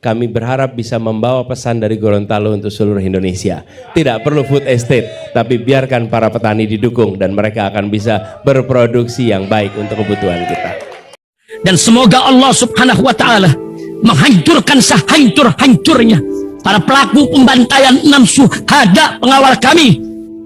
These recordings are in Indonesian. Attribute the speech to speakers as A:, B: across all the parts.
A: kami berharap bisa membawa pesan dari Gorontalo untuk seluruh Indonesia. Tidak perlu food estate, tapi biarkan para petani didukung dan mereka akan bisa berproduksi yang baik untuk kebutuhan kita.
B: Dan semoga Allah Subhanahu wa Ta'ala menghancurkan sehancur-hancurnya para pelaku pembantaian 6 syuhada pengawal kami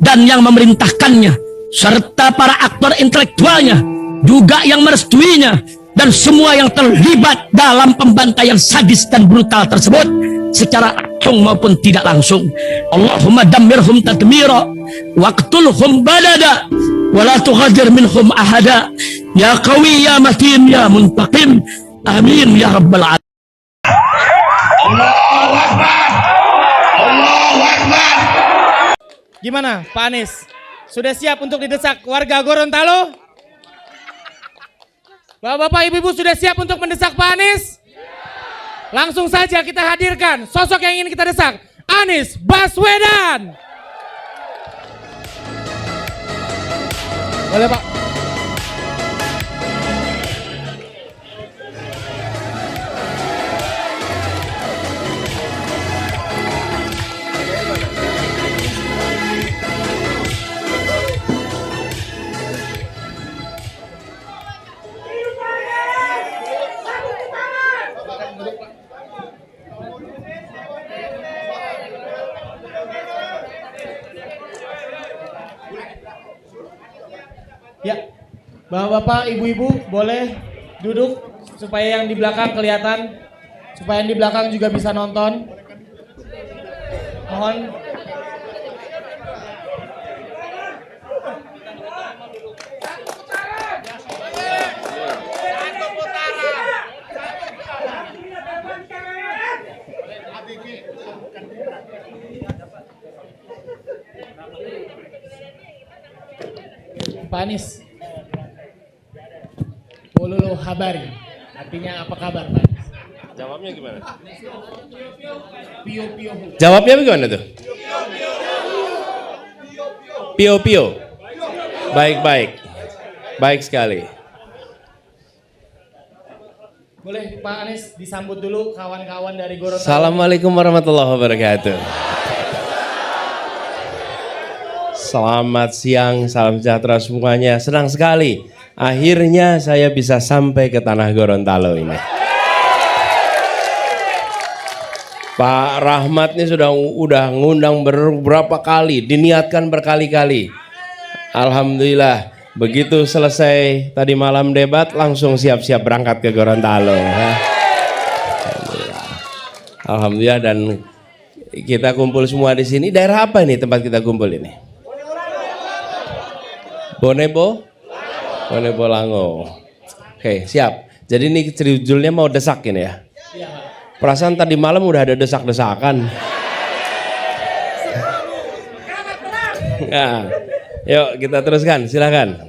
B: dan yang memerintahkannya, serta para aktor intelektualnya juga yang merestuinya, dan semua yang terlibat dalam pembantaian sadis dan brutal tersebut secara langsung maupun tidak langsung. Allahumma dammirhum tadmira waqtulhum balada wala tughadir minhum ahada ya qawi ya matin ya muntaqim amin ya rabbal alamin.
C: Allahu Akbar. Allahu Akbar.
D: Gimana Pak Anies? Sudah siap untuk didesak warga Gorontalo? Bapak-bapak, ibu-ibu sudah siap untuk mendesak Pak Anies? Langsung saja kita hadirkan sosok yang ingin kita desak, Anies Baswedan. Boleh Pak. Ya, bapak-bapak, ibu-ibu boleh duduk supaya yang di belakang kelihatan, supaya yang di belakang juga bisa nonton. Mohon. Pak Anies, Pololo habari, artinya apa kabar Pak Anies?
A: Jawabnya gimana?
D: Pio-pio.
A: Jawabnya bagaimana tuh? Pio-pio. Baik-baik. Baik sekali.
D: Boleh Pak Anies disambut dulu kawan-kawan dari Gorontalo.
A: Assalamualaikum warahmatullahi wabarakatuh. Selamat siang, salam sejahtera semuanya. Senang sekali akhirnya saya bisa sampai ke tanah Gorontalo ini. Pak Rahmat ini udah ngundang beberapa kali, diniatkan berkali-kali. Alhamdulillah, begitu selesai tadi malam debat langsung siap-siap berangkat ke Gorontalo. Alhamdulillah. Alhamdulillah, dan kita kumpul semua di sini. Daerah apa ini tempat kita kumpul ini? Bonebo Lango. Oke, siap. Jadi ini judulnya mau desak ini ya. Perasaan tadi malam udah ada desak-desakan. Nah, yuk kita teruskan, silakan.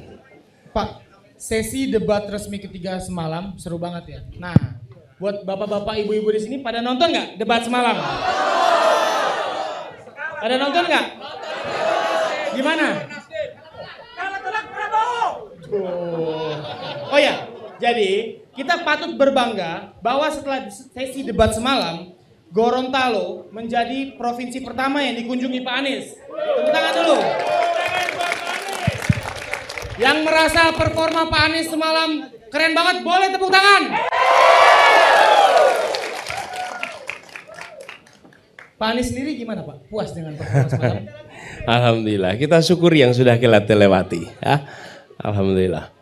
D: Pak, sesi debat resmi ketiga semalam seru banget ya. Nah, buat bapak-bapak, ibu-ibu di sini pada nonton nggak debat semalam? Pada nonton nggak? Gimana? Oh ya, jadi kita patut berbangga bahwa setelah sesi debat semalam, Gorontalo menjadi provinsi pertama yang dikunjungi Pak Anies. Tepuk tangan dulu. Yang merasa performa Pak Anies semalam keren banget, boleh tepuk tangan. Pak Anies sendiri gimana Pak? Puas dengan performa semalam?
A: Alhamdulillah, kita syukuri yang sudah kita lewati. Ya. Alhamdulillah.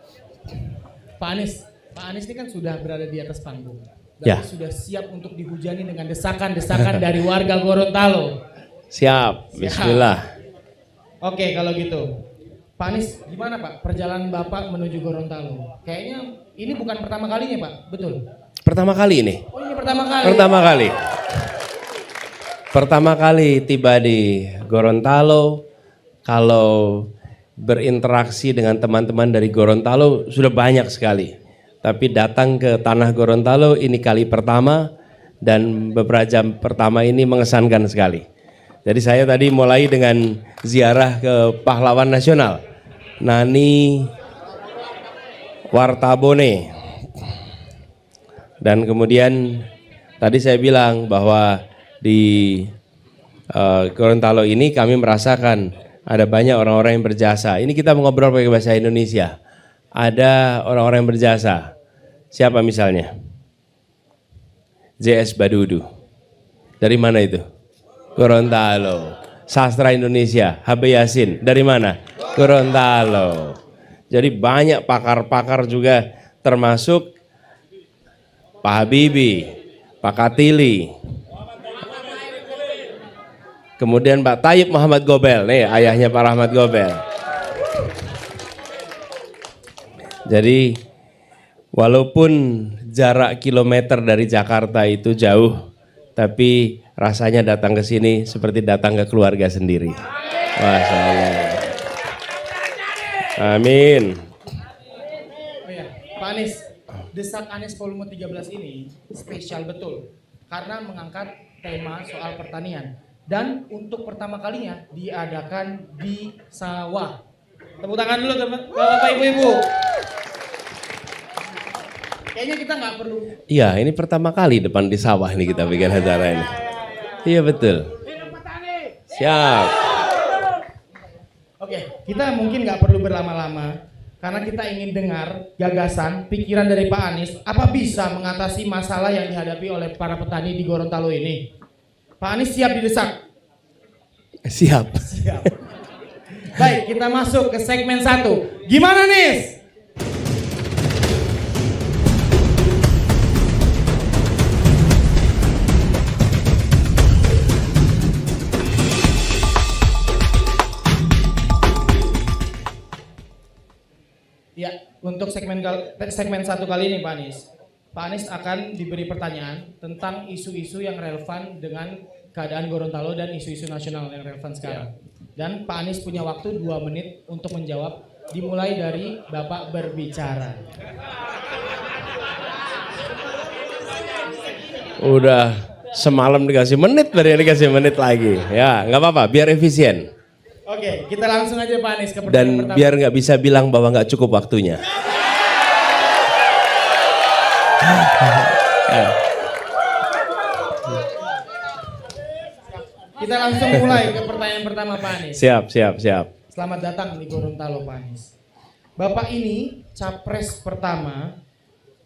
D: Pak Anies ini kan sudah berada di atas panggung. Dan
A: Ya.
D: sudah siap untuk dihujani dengan desakan-desakan dari warga Gorontalo.
A: Siap, bismillah.
D: Oke, kalau gitu. Pak Anies, gimana Pak perjalanan Bapak menuju Gorontalo? Kayaknya ini bukan pertama kalinya Pak, betul?
A: Pertama kali ini?
D: Oh ini pertama kali?
A: Pertama kali. Pertama kali tiba di Gorontalo. Kalau berinteraksi dengan teman-teman dari Gorontalo sudah banyak sekali. Tapi datang ke tanah Gorontalo ini kali pertama, dan beberapa jam pertama ini mengesankan sekali. Jadi saya tadi mulai dengan ziarah ke pahlawan nasional, Nani Wartabone. Dan kemudian Tadi saya bilang bahwa di Gorontalo ini kami merasakan ada banyak orang-orang yang berjasa. Ini kita mengobrol pakai bahasa Indonesia. Ada orang-orang yang berjasa. Siapa misalnya? JS Badudu. Dari mana itu? Gorontalo. Sastra Indonesia, HB Yasin. Dari mana? Gorontalo. Jadi banyak pakar-pakar juga, termasuk Pak Habibie, Pak Katili, kemudian Pak Tayyip Muhammad Gobel, nih ayahnya Pak Rahmat Gobel. Jadi walaupun jarak kilometer dari Jakarta itu jauh, tapi rasanya datang ke sini seperti datang ke keluarga sendiri. Masya Allah. Amin.
D: Oh ya, Pak Anies, Desak Anies volume 13 ini spesial betul karena mengangkat tema soal pertanian dan untuk pertama kalinya diadakan di sawah. Tepuk tangan dulu Bapak Ibu-ibu. Kayaknya kita nggak perlu.
A: Iya, ini pertama kali depan di sawah ini kita bikin acara ini. Iya betul. Siap.
D: Oke, kita mungkin nggak perlu berlama-lama. Karena kita ingin dengar gagasan, pikiran dari Pak Anies, apa bisa mengatasi masalah yang dihadapi oleh para petani di Gorontalo ini. Pak Anies siap didesak?
A: Siap.
D: Siap. Baik, kita masuk ke segmen 1. Gimana Nis? Ya, untuk segmen 1 kali ini Pak Anies akan diberi pertanyaan tentang isu-isu yang relevan dengan keadaan Gorontalo dan isu-isu nasional yang relevan sekarang. Dan Pak Anies punya waktu 2 menit untuk menjawab, dimulai dari Bapak berbicara.
A: Udah semalam dikasih menit, baru dikasih menit lagi. Ya, nggak apa-apa, biar efisien.
D: Oke, kita langsung aja Pak Anies ke pertanyaan
A: Dan
D: pertama.
A: biar nggak bisa bilang bahwa nggak cukup waktunya.
D: Kita langsung mulai ke pertanyaan pertama Pak Anies.
A: Siap.
D: Selamat datang di Gorontalo Pak Anies. Bapak ini capres pertama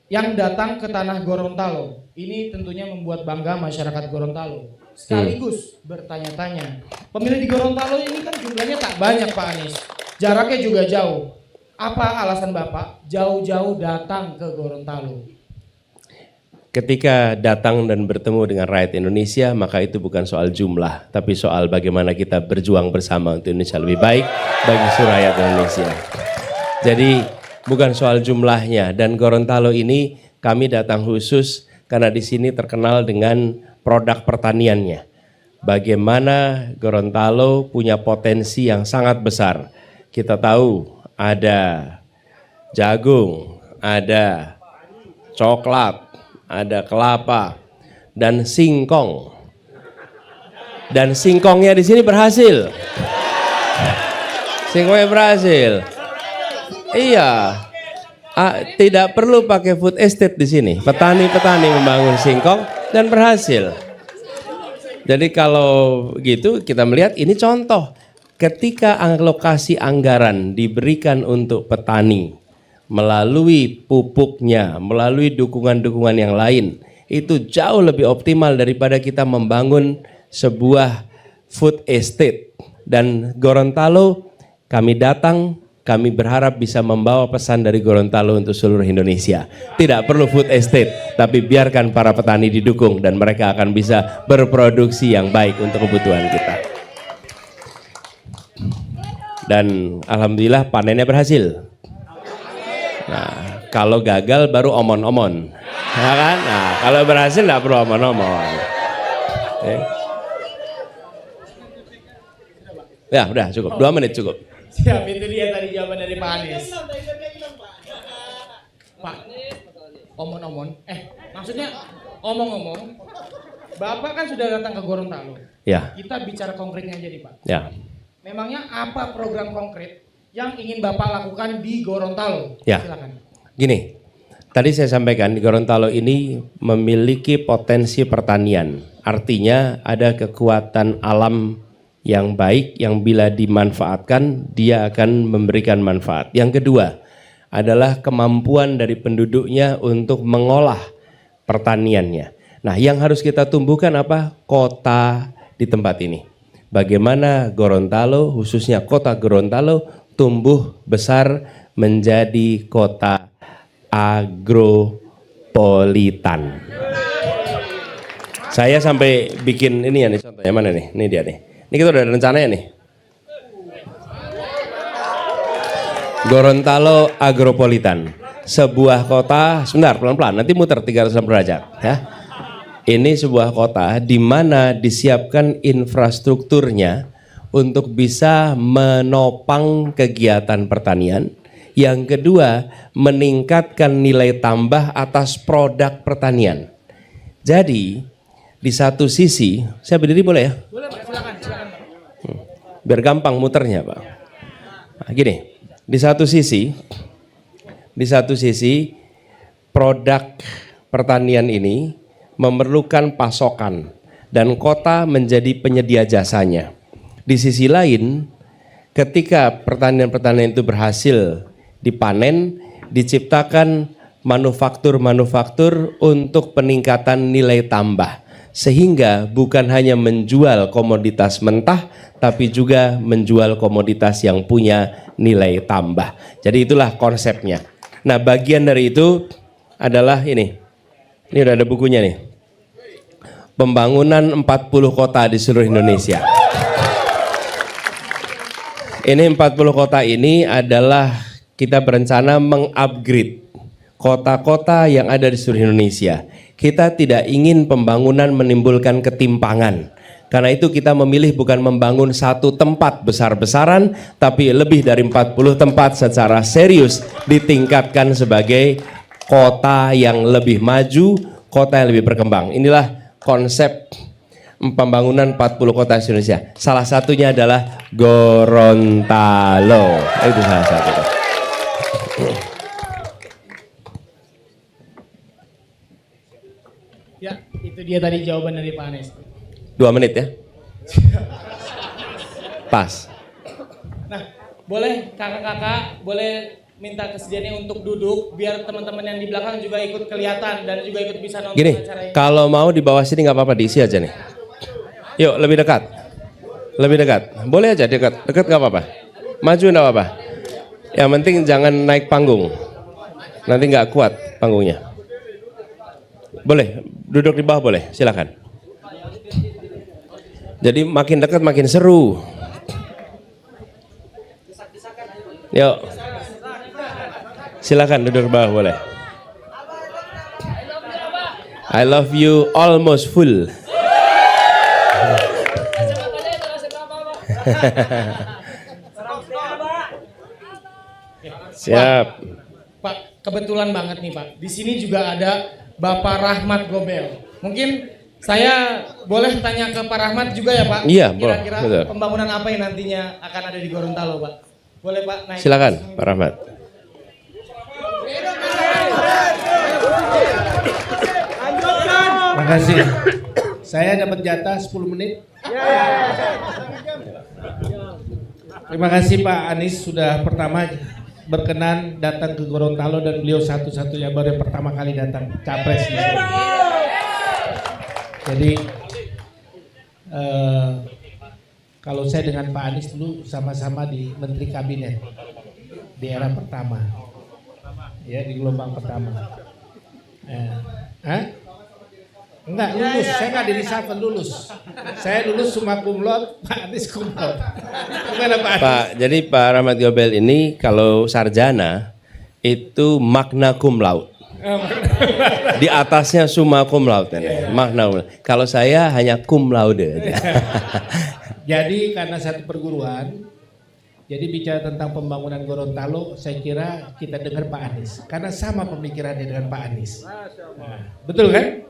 D: yang datang ke tanah Gorontalo. Ini tentunya membuat bangga masyarakat Gorontalo. Sekaligus bertanya-tanya, pemilih di Gorontalo ini kan jumlahnya tak banyak Pak Anies. Jaraknya juga jauh. Apa alasan Bapak jauh-jauh datang ke Gorontalo?
A: Ketika datang dan bertemu dengan rakyat Indonesia, maka itu bukan soal jumlah, tapi soal bagaimana kita berjuang bersama untuk Indonesia lebih baik bagi seluruh rakyat Indonesia. Jadi bukan soal jumlahnya, dan Gorontalo ini kami datang khusus karena di sini terkenal dengan produk pertaniannya. Bagaimana Gorontalo punya potensi yang sangat besar. Kita tahu ada jagung, ada coklat, ada kelapa, dan singkong. Dan singkongnya di sini berhasil. Singkongnya berhasil. Iya. Tidak perlu pakai food estate di sini. Petani-petani membangun singkong dan berhasil. Jadi kalau gitu kita melihat ini contoh. Ketika alokasi anggaran diberikan untuk petani, melalui pupuknya, melalui dukungan-dukungan yang lain, itu jauh lebih optimal daripada kita membangun sebuah food estate. Dan Gorontalo, kami datang, kami berharap bisa membawa pesan dari Gorontalo untuk seluruh Indonesia. Tidak perlu food estate, tapi biarkan para petani didukung dan mereka akan bisa berproduksi yang baik untuk kebutuhan kita. Dan alhamdulillah panennya berhasil. Nah, kalau gagal baru omon-omon, ya kan? Nah, kalau berhasil nggak perlu omon-omon. Ya, udah cukup. 2 menit cukup.
D: Siap, itu dia tadi jawaban dari Pak Anies. Pak, omon-omon. Maksudnya omong-omong. Bapak kan sudah datang ke Gorontalo.
A: Ya.
D: Kita bicara konkretnya aja nih Pak.
A: Ya.
D: Memangnya apa program konkret yang ingin Bapak lakukan di Gorontalo?
A: Ya.
D: Silakan.
A: Gini, Tadi saya sampaikan di Gorontalo ini memiliki potensi pertanian. Artinya ada kekuatan alam yang baik yang bila dimanfaatkan dia akan memberikan manfaat. Yang kedua adalah kemampuan dari penduduknya untuk mengolah pertaniannya. Nah, yang harus kita tumbuhkan apa? Kota di tempat ini. Bagaimana Gorontalo, khususnya kota Gorontalo, tumbuh besar menjadi kota agropolitan. Saya sampai bikin ini ya nih, contohnya mana nih? Ini dia nih. Ini kita udah ada rencananya nih. Gorontalo Agropolitan, sebuah kota, sebentar pelan-pelan, nanti muter 360 derajat ya. Ini sebuah kota di mana disiapkan infrastrukturnya untuk bisa menopang kegiatan pertanian. Yang kedua, meningkatkan nilai tambah atas produk pertanian. Jadi, di satu sisi, saya berdiri boleh ya?
D: Boleh Pak, silakan.
A: Biar gampang muternya Pak. Nah, gini. Di satu sisi produk pertanian ini memerlukan pasokan dan kota menjadi penyedia jasanya. Di sisi lain, ketika pertanian-pertanian itu berhasil dipanen, diciptakan manufaktur-manufaktur untuk peningkatan nilai tambah. Sehingga bukan hanya menjual komoditas mentah, tapi juga menjual komoditas yang punya nilai tambah. Jadi itulah konsepnya. Nah, bagian dari itu adalah ini. Ini udah ada bukunya nih. Pembangunan 40 kota di seluruh Indonesia. Ini 40 kota ini adalah kita berencana mengupgrade kota-kota yang ada di seluruh Indonesia. Kita tidak ingin pembangunan menimbulkan ketimpangan. Karena itu kita memilih bukan membangun satu tempat besar-besaran, tapi lebih dari 40 tempat secara serius ditingkatkan sebagai kota yang lebih maju, kota yang lebih berkembang. Inilah konsep pembangunan 40 kota di Indonesia. Salah satunya adalah Gorontalo. Itu salah satunya.
D: Ya, itu dia tadi jawaban dari Pak Anies.
A: 2 menit ya. Pas.
D: Nah, boleh kakak-kakak, boleh minta kesediaannya untuk duduk biar teman-teman yang di belakang juga ikut kelihatan dan juga ikut bisa nonton
A: Gini,
D: acara ini.
A: kalau mau di bawah sini nggak apa-apa, diisi aja nih. Yuk, lebih dekat. Lebih dekat. Boleh aja dekat. Dekat nggak apa-apa. Maju nggak apa-apa. Yang penting jangan naik panggung. Nanti nggak kuat panggungnya. Boleh, duduk di bawah boleh, silakan. Jadi makin dekat makin seru. Yuk. Silakan duduk di bawah boleh. I love you almost full. Siap.
D: Pak, kebetulan banget nih Pak. Di sini juga ada Bapak Rahmat Gobel. Mungkin saya boleh tanya ke Pak Rahmat juga ya Pak?
A: Iya, boleh.
D: Kira-kira
A: Betul.
D: pembangunan apa yang nantinya akan ada di Gorontalo Pak? Boleh Pak naik?
A: Silakan Pak Rahmat.
E: Terima kasih. Saya dapat jatah 10 menit. Terima kasih Pak Anies sudah pertama berkenan datang ke Gorontalo dan beliau satu-satunya baru yang pertama kali datang capres di sini. Jadi kalau saya dengan Pak Anies dulu sama-sama di Menteri Kabinet di era pertama, ya di gelombang pertama. Enggak lulus, saya nggak di reshuffle lulus. Saya lulus summa cum laude, Pak Anies cum laude. Gimana Pak Anies?
A: Pak, jadi Pak Rahmat Gobel ini kalau sarjana itu magna cum laude. Di atasnya summa cum laude. Magna cum laude. Kalau saya hanya cum laude.
E: Jadi karena satu perguruan, jadi bicara tentang pembangunan Gorontalo, saya kira kita dengar Pak Anies. Karena sama pemikirannya dengan Pak Anies. Nah, betul kan?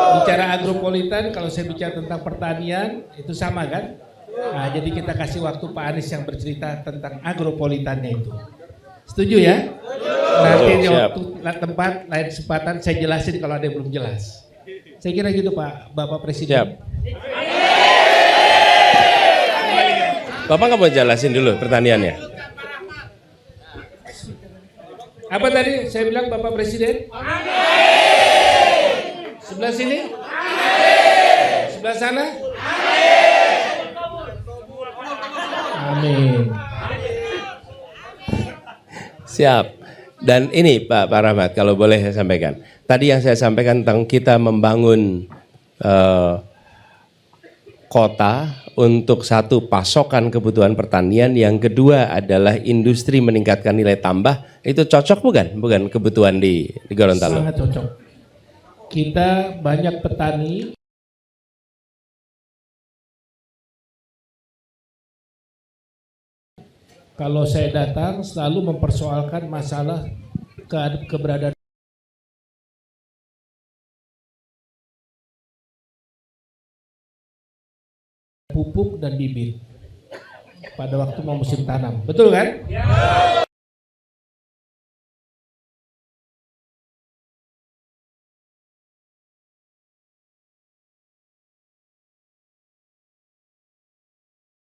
E: Bicara agropolitan, kalau saya bicara tentang pertanian, itu sama kan? Nah, jadi kita kasih waktu Pak Anies yang bercerita tentang agropolitannya itu. Setuju ya? Nanti di
A: Siap.
E: waktu tempat lain kesempatan saya jelasin kalau ada yang belum jelas. Saya kira gitu Pak, Bapak Presiden.
A: Siap. Bapak nggak mau jelasin dulu pertaniannya?
E: Apa tadi saya bilang Bapak Presiden? Sebelah sini? Sebelah sana? Amin.
A: Siap. Dan ini Pak Rahmat, kalau boleh saya sampaikan. Tadi yang saya sampaikan tentang kita membangun kota untuk satu pasokan kebutuhan pertanian, yang kedua adalah industri meningkatkan nilai tambah, itu cocok bukan? Bukan kebutuhan di Gorontalo.
E: Sangat cocok. Kita banyak petani kalau saya datang selalu mempersoalkan masalah keberadaan pupuk dan bibit pada waktu mau musim tanam. Betul kan?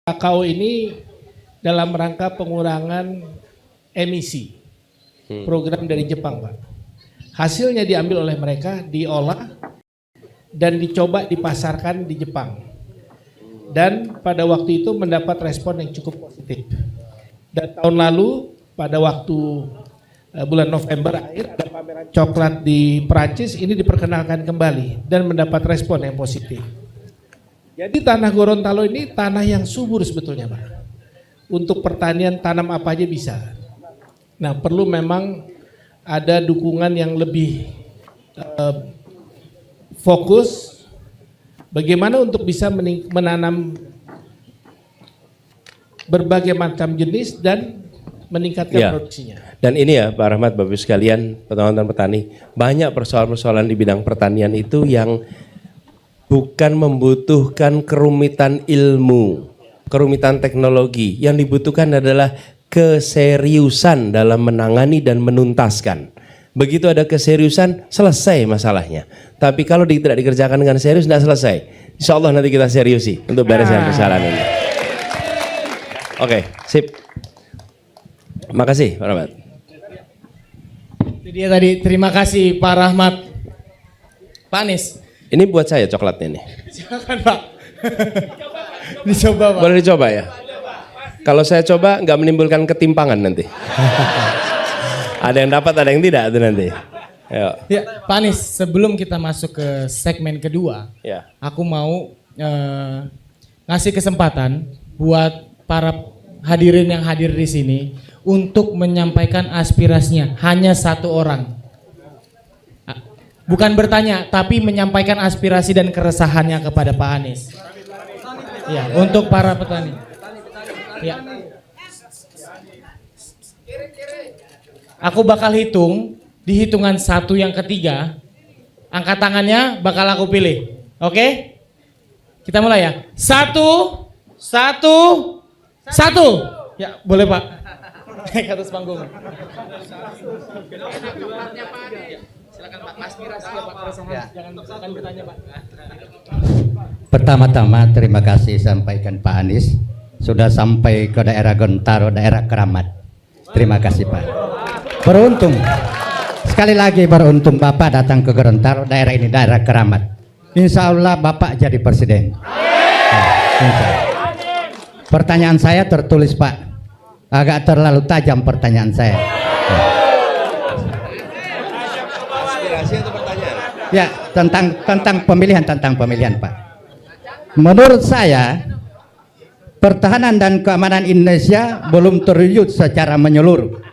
E: Kakao ini dalam rangka pengurangan emisi, program dari Jepang Pak. Hasilnya diambil oleh mereka, diolah dan dicoba dipasarkan di Jepang. Dan pada waktu itu mendapat respon yang cukup positif. Dan tahun lalu pada waktu bulan November akhir ada pameran coklat di Perancis, ini diperkenalkan kembali dan mendapat respon yang positif. Jadi tanah Gorontalo ini tanah yang subur sebetulnya Pak. Untuk pertanian tanam apa aja bisa. Nah perlu memang ada dukungan yang lebih fokus. Bagaimana untuk bisa menanam berbagai macam jenis dan meningkatkan
A: Ya.
E: produksinya.
A: Dan ini ya Pak Rahmat, Bapak Ibu sekalian, teman-teman petani, banyak persoalan-persoalan di bidang pertanian itu yang bukan membutuhkan kerumitan ilmu, kerumitan teknologi. Yang dibutuhkan adalah keseriusan dalam menangani dan menuntaskan. Begitu ada keseriusan, selesai masalahnya. Tapi kalau tidak dikerjakan dengan serius, tidak selesai. Insya Allah nanti kita seriusi untuk bereskan persoalan ini. Oke, sip. Makasih Pak Rahmat.
D: Itu dia tadi, terima kasih Pak Rahmat. Pak Anies,
A: Ini buat saya coklatnya nih.
D: silakan Pak. Dicoba Pak.
A: Boleh dicoba ya? Kalau saya coba nggak menimbulkan ketimpangan nanti. Ada yang dapat, ada yang tidak itu nanti. Ayo.
D: Ya, Pak Anies, sebelum kita masuk ke segmen kedua,
A: Ya.
D: aku mau ngasih kesempatan buat para hadirin yang hadir di sini untuk menyampaikan aspirasinya, hanya satu orang. Bukan bertanya, tapi menyampaikan aspirasi dan keresahannya kepada Pak Anies. Ya, untuk para petani. Ya. Aku bakal hitung, di hitungan 1 yang ketiga, angkat tangannya bakal aku pilih. Oke? Kita mulai ya. 1, 1, 1. Ya, boleh Pak. Naik ke atas panggung. Silakan Pak, aspirasi ya Pak, keresahan. Jangan bertanya Pak.
F: Pertama-tama terima kasih sampaikan Pak Anies sudah sampai ke daerah Gorontalo, daerah Keramat. Terima kasih Pak. Beruntung, sekali lagi beruntung Bapak datang ke Gorontalo, daerah ini daerah Keramat. Insya Allah Bapak jadi presiden. Insya Allah. Pertanyaan saya tertulis Pak, agak terlalu tajam pertanyaan saya. Ya, tentang pemilihan Pak. Menurut saya pertahanan dan keamanan Indonesia belum terwujud secara menyeluruh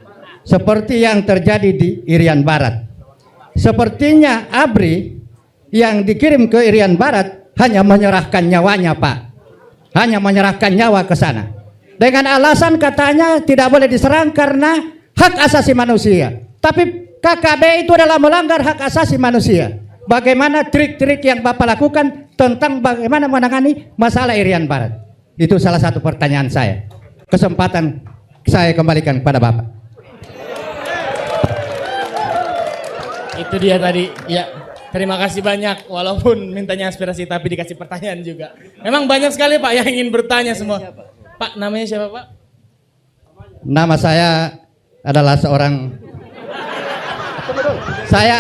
F: seperti yang terjadi di Irian Barat. Sepertinya ABRI yang dikirim ke Irian Barat hanya menyerahkan nyawanya Pak, hanya menyerahkan nyawa ke sana dengan alasan katanya tidak boleh diserang karena hak asasi manusia. Tapi KKB itu adalah melanggar hak asasi manusia. Bagaimana trik-trik yang Bapak lakukan tentang bagaimana menangani masalah Irian Barat? Itu salah satu pertanyaan saya. Kesempatan saya kembalikan kepada Bapak.
D: Itu dia tadi. Ya, terima kasih banyak. Walaupun mintanya aspirasi tapi dikasih pertanyaan juga. Memang banyak sekali Pak yang ingin bertanya semua. Pak, namanya siapa Pak?
F: Nama saya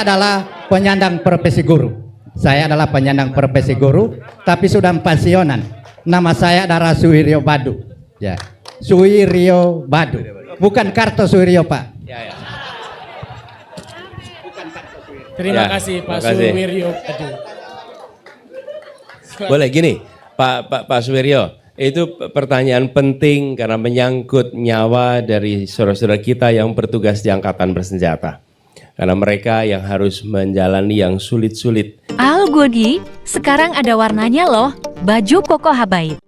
F: adalah penyandang profesi guru. Saya adalah penyandang profesi guru, tapi sudah pensiunan. Nama saya adalah Suwiryo Badu. Ya, Suwiryo Badu. Bukan Kartosuwiryo, Pak.
D: Terima
A: Ya,
D: kasih Pak
A: terima kasih.
D: Suwiryo Badu.
A: Boleh gini, Pak Suwiryo, itu pertanyaan penting karena menyangkut nyawa dari saudara-saudara kita yang bertugas di angkatan bersenjata. Karena mereka yang harus menjalani yang sulit-sulit.
G: Al Godi, sekarang ada warnanya loh, baju koko habaib.